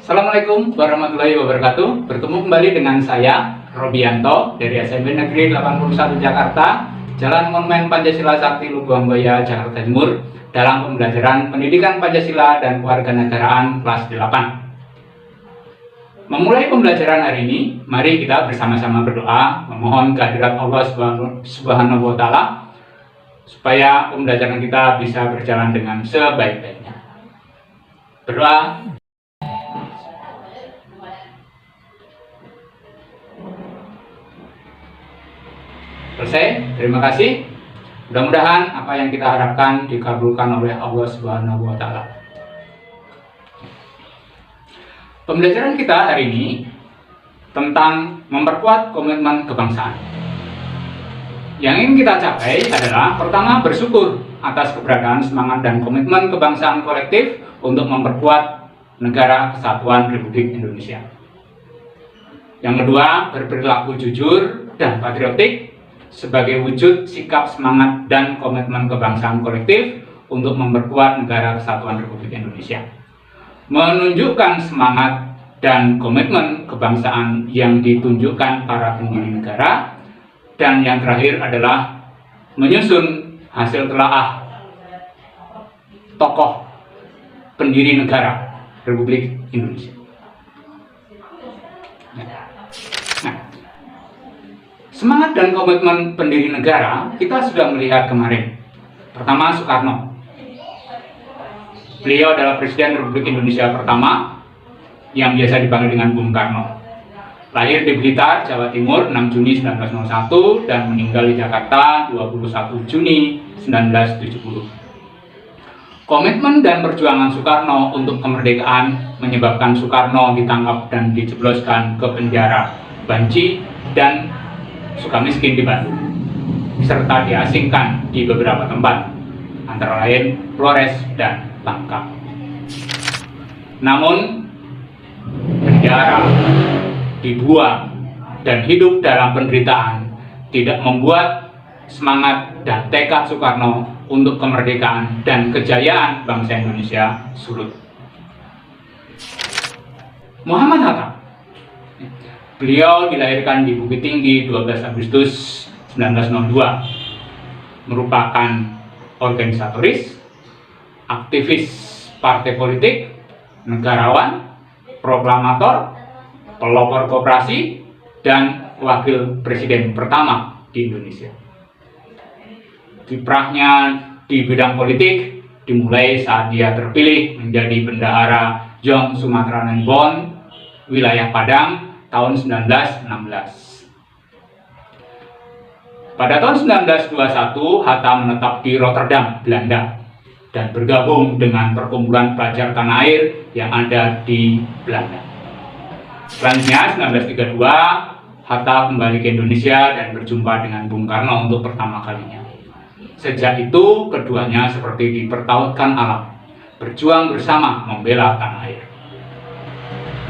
Assalamualaikum warahmatullahi wabarakatuh. Bertemu kembali dengan saya, Robianto, dari SMP Negeri 81 Jakarta, Jalan Monumen Pancasila Sakti Lubuangbaya, Jakarta Timur, dalam pembelajaran Pendidikan Pancasila dan Kewarganegaraan kelas 8. Memulai pembelajaran hari ini, mari kita bersama-sama berdoa, memohon kehadirat Allah Subhanahu wa Ta'ala, supaya pembelajaran kita bisa berjalan dengan sebaik-baiknya. Berdoa. Selesai, terima kasih. Mudah-mudahan apa yang kita harapkan dikabulkan oleh Allah Subhanahu wa Ta'ala. Pembelajaran kita hari ini tentang memperkuat komitmen kebangsaan. Yang ingin kita capai adalah pertama, bersyukur atas keberadaan semangat dan komitmen kebangsaan kolektif untuk memperkuat negara kesatuan Republik Indonesia. Yang kedua, berperilaku jujur dan patriotik sebagai wujud sikap semangat dan komitmen kebangsaan kolektif untuk memperkuat negara kesatuan Republik Indonesia. Menunjukkan semangat dan komitmen kebangsaan yang ditunjukkan para pendiri negara. Dan yang terakhir adalah menyusun hasil telaah tokoh pendiri negara Republik Indonesia. Semangat dan komitmen pendiri negara kita sudah melihat kemarin. Pertama, Soekarno. Beliau adalah Presiden Republik Indonesia pertama yang biasa dipanggil dengan Bung Karno. Lahir di Blitar, Jawa Timur 6 Juni 1901 dan meninggal di Jakarta 21 Juni 1970. Komitmen dan perjuangan Soekarno untuk kemerdekaan menyebabkan Soekarno ditangkap dan dijebloskan ke penjara Banci dan Sukamiskin di Bandung, serta diasingkan di beberapa tempat, antara lain Flores dan Bangka. Namun, penjara, dibuang, dan hidup dalam penderitaan tidak membuat semangat dan tekad Soekarno untuk kemerdekaan dan kejayaan bangsa Indonesia surut. Muhammad Hatta. Beliau dilahirkan di Bukit Tinggi 12 Agustus 1902, merupakan organisatoris, aktivis partai politik, negarawan, proklamator, pelopor koperasi, dan wakil presiden pertama di Indonesia. Kiprahnya di bidang politik dimulai saat dia terpilih menjadi bendahara Jong Sumatera Bon, wilayah Padang, tahun 1916. Pada tahun 1921, Hatta menetap di Rotterdam, Belanda, dan bergabung dengan perkumpulan pelajar tanah air yang ada di Belanda. Selanjutnya, 1932, Hatta kembali ke Indonesia dan berjumpa dengan Bung Karno untuk pertama kalinya. Sejak itu, keduanya seperti dipertautkan alam, berjuang bersama membela tanah air.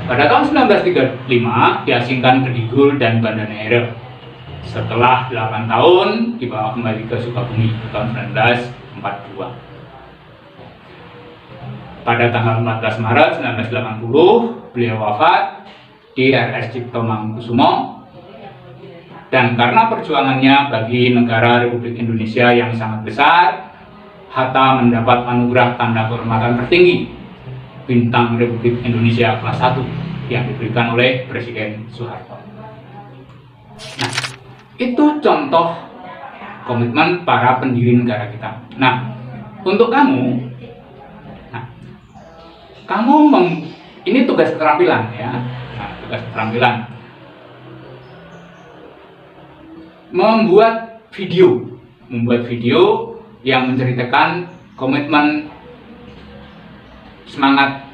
Pada tahun 1935, diasingkan ke Digul dan Banda Neira. Setelah 8 tahun, dibawa kembali ke Sukabumi tahun 1942. Pada tanggal 14 Maret 1980, beliau wafat di RS Cipto Mangunkusumo. Dan karena perjuangannya bagi negara Republik Indonesia yang sangat besar, Hatta mendapat anugerah tanda kehormatan tertinggi, Bintang Republik Indonesia kelas 1, yang diberikan oleh Presiden Soeharto. Nah, itu contoh komitmen para pendiri negara kita. Nah, untuk kamu, ini tugas keterampilan ya. Nah, tugas keterampilan membuat video yang menceritakan komitmen semangat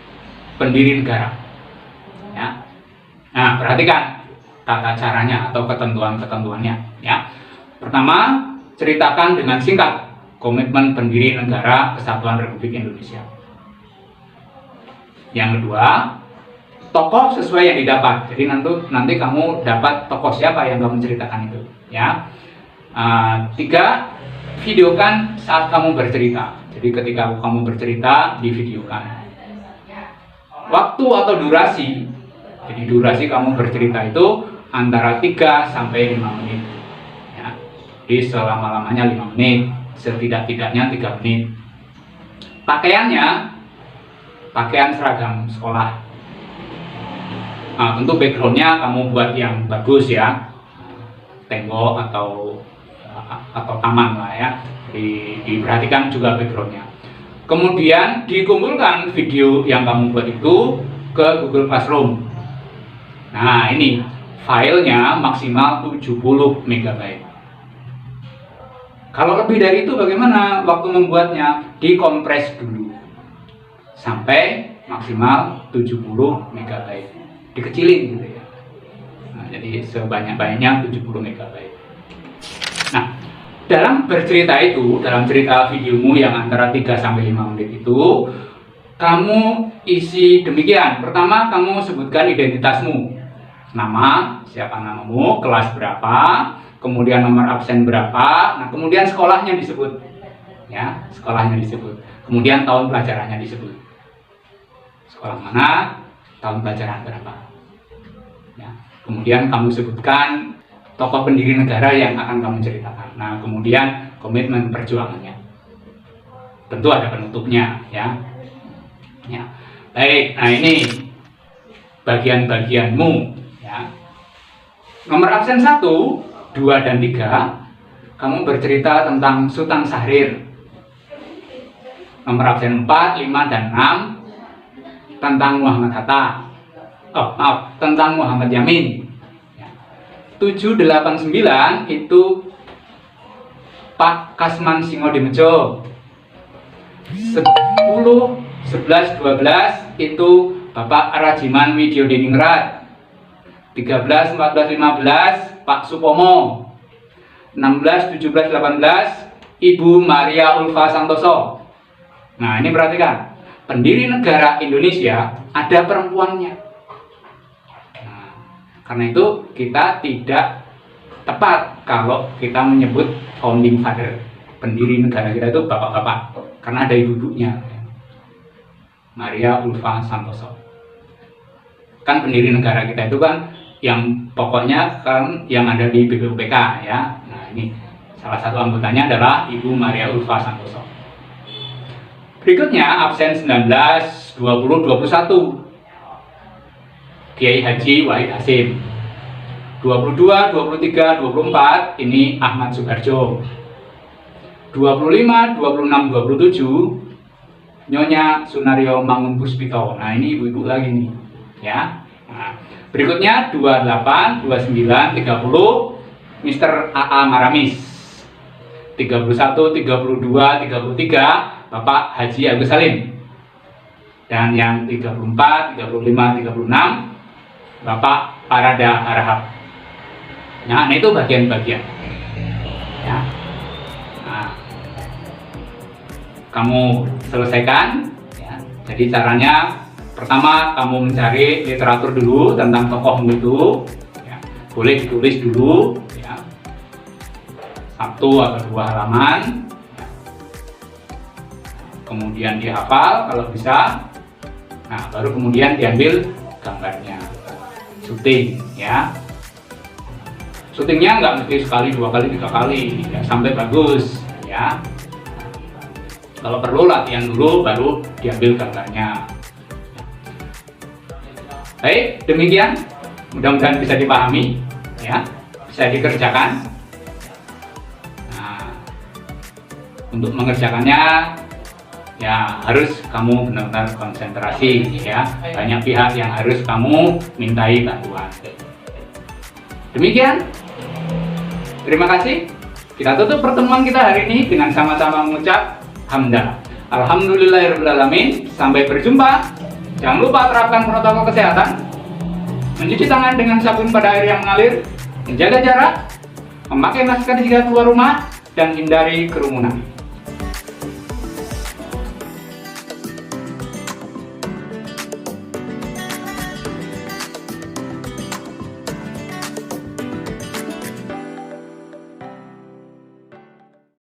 pendiri negara. Ya. Nah, perhatikan tata caranya atau ketentuan-ketentuannya. Ya. Pertama, ceritakan dengan singkat komitmen pendiri negara Kesatuan Republik Indonesia. Yang kedua, tokoh sesuai yang didapat. Jadi nanti kamu dapat tokoh siapa yang kamu ceritakan itu. Ya. Tiga, videokan saat kamu bercerita. Jadi ketika kamu bercerita, divideokan. waktu atau durasi. Jadi durasi kamu bercerita itu antara 3 sampai 5 menit. Ya. Jadi selama-lamanya 5 menit, setidak-tidaknya 3 menit. Pakaiannya, pakaian seragam sekolah. Nah, tentu backgroundnya kamu buat yang bagus ya, tembok atau taman lah ya. Diperhatikan juga backgroundnya. Kemudian dikumpulkan video yang kamu buat itu ke Google Classroom. Nah, ini filenya maksimal 70 MB. Kalau lebih dari itu bagaimana waktu membuatnya? Dikompres dulu sampai maksimal 70 MB. Dikecilin gitu ya. Nah, jadi sebanyak-banyaknya 70 MB. Nah, dalam bercerita itu, dalam cerita videomu yang antara 3 sampai 5 menit itu, kamu isi demikian. Pertama, kamu sebutkan identitasmu. Nama, siapa namamu, kelas berapa, kemudian nomor absen berapa, nah kemudian sekolahnya disebut. Ya, sekolahnya disebut. Kemudian tahun pelajarannya disebut. Sekolah mana, tahun pelajaran berapa. Ya, kemudian kamu sebutkan tokoh pendiri negara yang akan kamu ceritakan. Nah, kemudian komitmen perjuangannya. Tentu ada penutupnya, ya. Ya. Baik, nah ini bagian-bagianmu, ya. Nomor absen 1, 2, dan 3, kamu bercerita tentang Sultan Syahrir. Nomor absen 4, 5, dan 6, tentang Muhammad Hatta. Tentang Muhammad Yamin. 7, 8, 9 itu Pak Kasman Singodimedjo. 10, 11, 12 itu Bapak Rajiman Widyodiningrat. 13, 14, 15 Pak Supomo. 16, 17, 18 Ibu Maria Ulfa Santoso. Nah, ini perhatikan, pendiri negara Indonesia ada perempuannya. Karena itu kita tidak tepat kalau kita menyebut founding father, pendiri negara kita itu bapak-bapak, karena ada ibu-ibunya. Maria Ulfa Santoso. Kan pendiri negara kita itu kan yang pokoknya kan yang ada di BPUPK ya. Nah, ini salah satu anggotanya adalah Ibu Maria Ulfa Santoso. Berikutnya absen 19, 20, 21. Kiai Haji Wahid Hasyim. 22, 23, 24 ini Ahmad Suharjo. 25, 26, 27 Nyonya Sunario Mangunpuspito. Nah, ini ibu-ibu lagi nih, ya. Nah, berikutnya 28, 29, 30 Mr. AA Maramis. 31, 32, 33 Bapak Haji Agus Salim. Dan yang 34, 35, 36 Bapak Parada Harahap. Nah, itu bagian-bagian. Ya. Nah, kamu selesaikan. Ya. Jadi caranya pertama kamu mencari literatur dulu tentang tokohmu itu. Ya. Boleh ditulis dulu. Ya. 1 atau 2 halaman. Ya. Kemudian dihafal kalau bisa. Nah, baru kemudian diambil gambarnya. Syuting, ya. Syutingnya nggak mesti sekali, 2 kali, 3 kali, ya, sampai bagus, ya. Kalau perlu latihan dulu, baru diambil gambarnya. Baik, demikian. Mudah-mudahan bisa dipahami, ya, bisa dikerjakan. Nah, untuk mengerjakannya, ya harus kamu benar-benar konsentrasi, ya. Banyak pihak yang harus kamu mintai bantuan. Demikian. Terima kasih. Kita tutup pertemuan kita hari ini dengan sama-sama mengucap hamdalah. Alhamdulillahirrahmanirrahim. Sampai berjumpa. Jangan lupa terapkan protokol kesehatan. Mencuci tangan dengan sabun pada air yang mengalir. Menjaga jarak. Memakai masker jika keluar rumah. Dan hindari kerumunan.